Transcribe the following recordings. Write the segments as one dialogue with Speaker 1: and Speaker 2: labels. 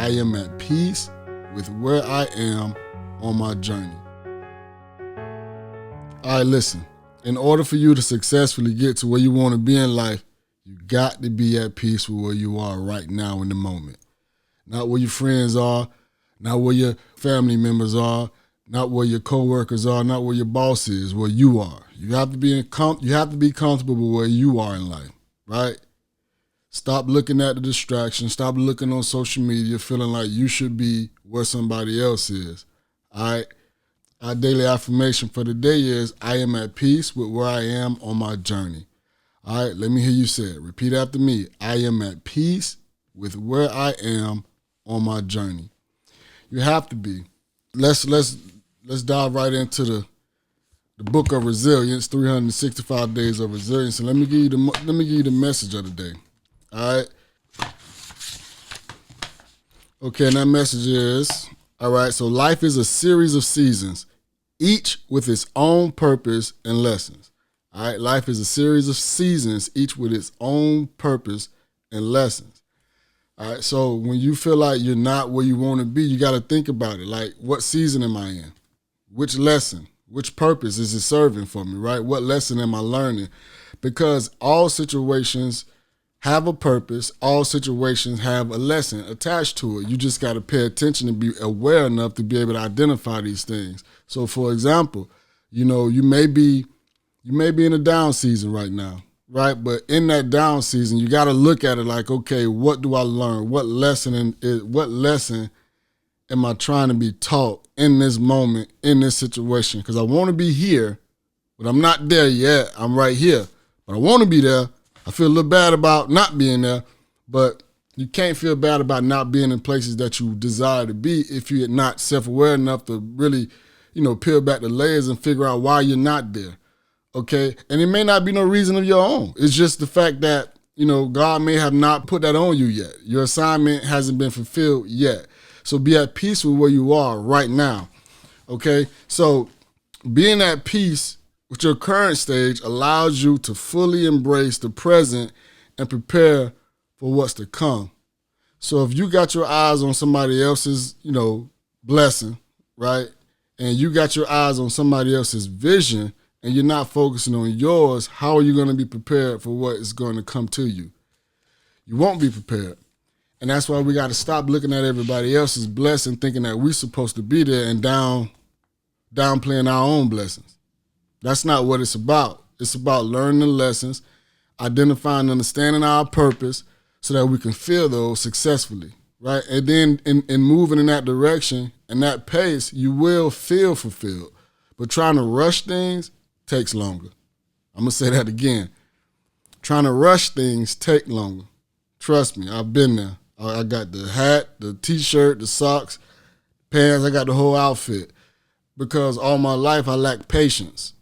Speaker 1: I am at peace with where I am on my journey. All right, listen. In order for you to successfully get to where you want to be in life, you got to be at peace with where you are right now in the moment. Not where your friends are, not where your family members are, not where your coworkers are, not where your boss is, where you are. You have to be comfortable with where you are in life, right? Stop looking at the distractions. Stop looking on social media feeling like you should be where somebody else is, all right? Our daily affirmation for the day is, I am at peace with where I am on my journey. All right, let me hear you say it. Repeat after me. I am at peace with where I am on my journey. You have to be. Let's dive right into the book of resilience, 365 days of resilience. And let me give you the message of the day. All right. Okay, and that message is, all right, so life is a series of seasons, each with its own purpose and lessons. All right, life is a series of seasons, each with its own purpose and lessons. All right, so when you feel like you're not where you want to be, you got to think about it. Like, what season am I in? Which lesson? Which purpose is it serving for me, right? What lesson am I learning? Because all situations have a purpose. All situations have a lesson attached to it. You just got to pay attention and be aware enough to be able to identify these things. So, for example, you may be in a down season right now, right? But in that down season, you got to look at it like, okay, what do I learn? What lesson am I trying to be taught in this moment, in this situation? Because I want to be here, but I'm not there yet. I'm right here, but I want to be there. I feel a little bad about not being there, but you can't feel bad about not being in places that you desire to be if you're not self-aware enough to really, peel back the layers and figure out why you're not there, okay? And it may not be no reason of your own. It's just the fact that, God may have not put that on you yet. Your assignment hasn't been fulfilled yet. So be at peace with where you are right now, okay? So being at peace with your current stage allows you to fully embrace the present and prepare for what's to come. So if you got your eyes on somebody else's, blessing, right? And you got your eyes on somebody else's vision and you're not focusing on yours, how are you going to be prepared for what is going to come to you? You won't be prepared. And that's why we got to stop looking at everybody else's blessing, thinking that we're supposed to be there and downplaying our own blessings. That's not what it's about. It's about learning the lessons, identifying and understanding our purpose so that we can feel those successfully, right? And then in moving in that direction and that pace, you will feel fulfilled. But trying to rush things takes longer. I'm going to say that again. Trying to rush things take longer. Trust me, I've been there. I got the hat, the T-shirt, the socks, pants. I got the whole outfit because all my life I lacked patience.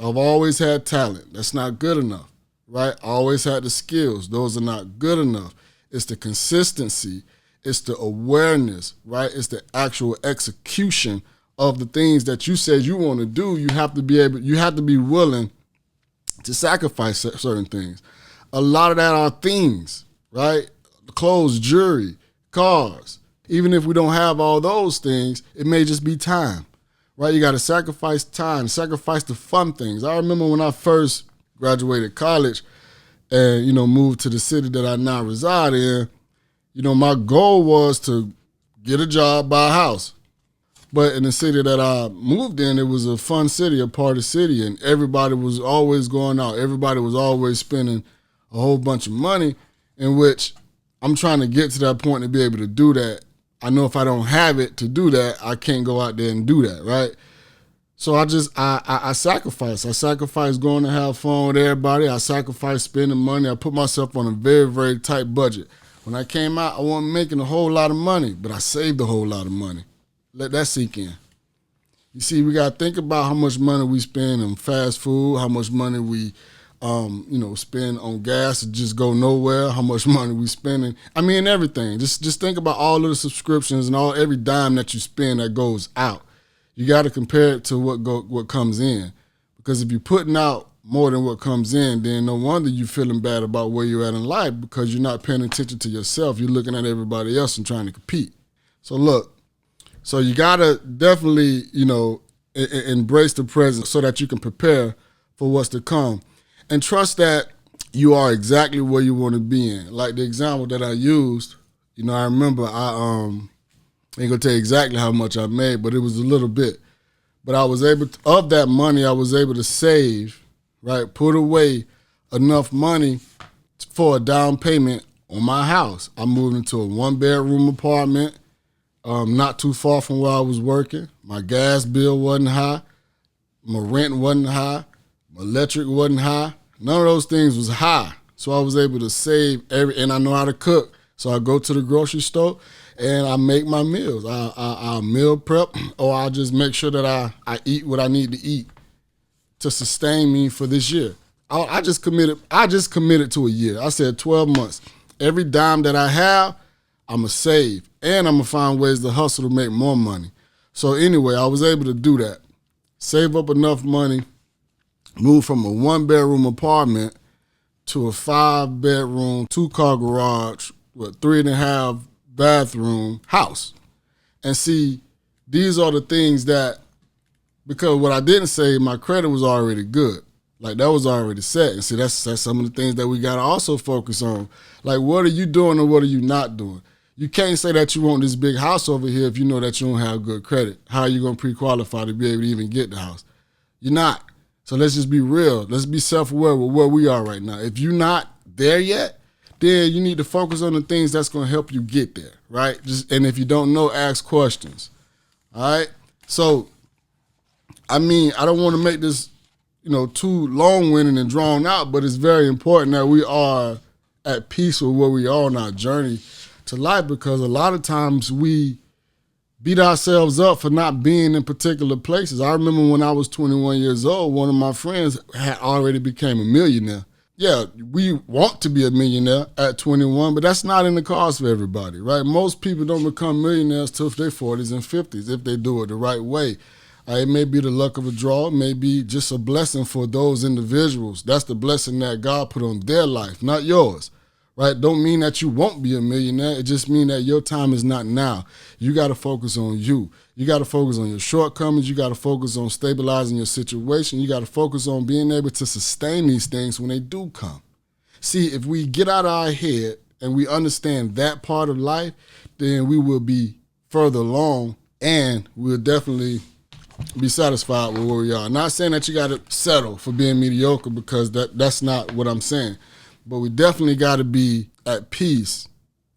Speaker 1: I've always had talent. That's not good enough, right? I always had the skills. Those are not good enough. It's the consistency. It's the awareness, right? It's the actual execution of the things that you said you want to do. You have to be willing to sacrifice certain things. A lot of that are things, right? Clothes, jewelry, cars. Even if we don't have all those things, it may just be time. Right, you got to sacrifice time, sacrifice the fun things. I remember when I first graduated college and, moved to the city that I now reside in, my goal was to get a job, buy a house. But in the city that I moved in, it was a fun city, a party city, and everybody was always going out. Everybody was always spending a whole bunch of money, in which I'm trying to get to that point to be able to do that. I know if I don't have it to do that, I can't go out there and do that, right? So I sacrifice. I sacrifice going to have fun with everybody. I sacrifice spending money. I put myself on a very, very tight budget. When I came out, I wasn't making a whole lot of money, but I saved a whole lot of money. Let that sink in. You see, we got to think about how much money we spend on fast food, how much money we spend on gas to just go nowhere, how much money we spending. I mean, everything. Just think about all of the subscriptions and every dime that you spend that goes out. You got to compare it to what comes in. Because if you're putting out more than what comes in, then no wonder you're feeling bad about where you're at in life because you're not paying attention to yourself. You're looking at everybody else and trying to compete. So look, so you gotta definitely, embrace the present so that you can prepare for what's to come. And trust that you are exactly where you want to be in. Like the example that I used, I remember I ain't gonna tell you exactly how much I made, but it was a little bit. But I was able to, of that money, I was able to save, right? Put away enough money for a down payment on my house. I moved into a 1-bedroom apartment, not too far from where I was working. My gas bill wasn't high. My rent wasn't high. My electric wasn't high. None of those things was high. So I was able to save and I know how to cook. So I go to the grocery store and I make my meals. I meal prep, or I just make sure that I eat what I need to eat to sustain me for this year. I just committed to a year. I said 12 months. Every dime that I have, I'm going to save. And I'm going to find ways to hustle to make more money. So anyway, I was able to do that. Save up enough money, move from a 1-bedroom apartment to a 5-bedroom, 2-car garage with 3.5 bathroom house. And see, these are the things that, because what I didn't say, my credit was already good. Like that was already set. And see, that's some of the things that we got to also focus on. Like, what are you doing and what are you not doing? You can't say that you want this big house over here if you know that you don't have good credit. How are you going to pre-qualify to be able to even get the house? You're not. So let's just be real. Let's be self-aware with where we are right now. If you're not there yet, then you need to focus on the things that's going to help you get there, right? And if you don't know, ask questions, all right? So, I don't want to make this, too long-winded and drawn out, but it's very important that we are at peace with where we are on our journey to life, because a lot of times we beat ourselves up for not being in particular places. I remember when I was 21 years old, one of my friends had already became a millionaire. Yeah, we want to be a millionaire at 21, but that's not in the cards for everybody, right? Most people don't become millionaires till their 40s and 50s if they do it the right way. It may be the luck of a draw. It may be just a blessing for those individuals. That's the blessing that God put on their life, not yours, right? Don't mean that you won't be a millionaire. It just means that your time is not now. You got to focus on you. You got to focus on your shortcomings. You got to focus on stabilizing your situation. You got to focus on being able to sustain these things when they do come. See, if we get out of our head and we understand that part of life, then we will be further along and we'll definitely be satisfied with where we are. Not saying that you got to settle for being mediocre, because that's not what I'm saying. But we definitely got to be at peace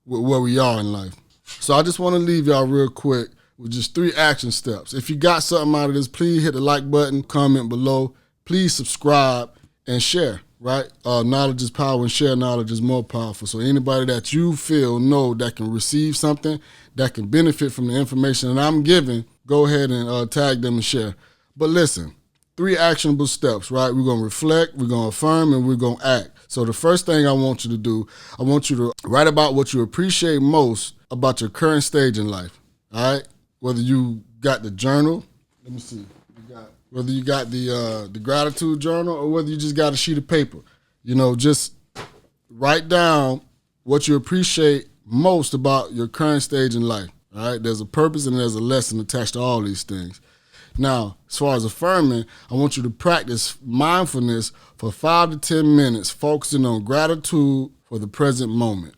Speaker 1: with where we are in life. So I just want to leave y'all real quick with just 3 action steps. If you got something out of this, please hit the like button, comment below. Please subscribe and share, right? Knowledge is power, and share knowledge is more powerful. So anybody that you know that can receive something, that can benefit from the information that I'm giving, go ahead and tag them and share. But listen, 3 actionable steps, right? We're going to reflect, we're going to affirm, and we're going to act. So the first thing I want you to do, I want you to write about what you appreciate most about your current stage in life, all right? Whether you got the journal, let me see, whether you got the gratitude journal, or whether you just got a sheet of paper. Just write down what you appreciate most about your current stage in life, all right? There's a purpose and there's a lesson attached to all these things. Now, as far as affirming, I want you to practice mindfulness for 5 to 10 minutes, focusing on gratitude for the present moment,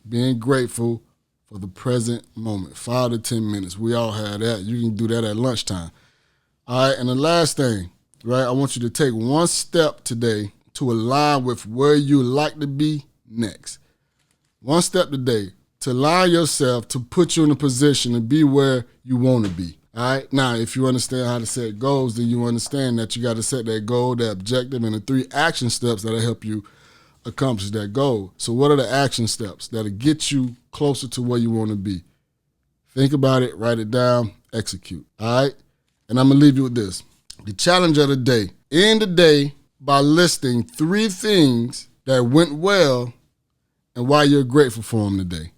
Speaker 1: being grateful for the present moment, 5 to 10 minutes. We all have that. You can do that at lunchtime. All right, and the last thing, right, I want you to take one step today to align with where you like to be next. One step today to align yourself to put you in a position to be where you want to be. All right. Now, if you understand how to set goals, then you understand that you got to set that goal, that objective, and the 3 action steps that'll help you accomplish that goal. So what are the action steps that'll get you closer to where you want to be? Think about it, write it down, execute. All right. And I'm going to leave you with this. The challenge of the day. End the day by listing 3 things that went well and why you're grateful for them today.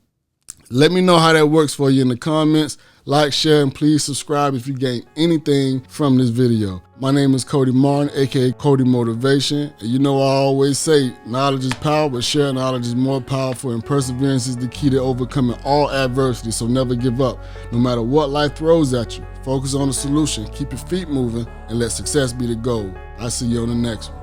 Speaker 1: Let me know how that works for you in the comments. Like, share, and please subscribe if you gain anything from this video. My name is Cody Martin, aka Cody Motivation. And you know I always say, knowledge is power, but sharing knowledge is more powerful, and perseverance is the key to overcoming all adversity. So never give up. No matter what life throws at you, focus on the solution, keep your feet moving, and let success be the goal. I'll see you on the next one.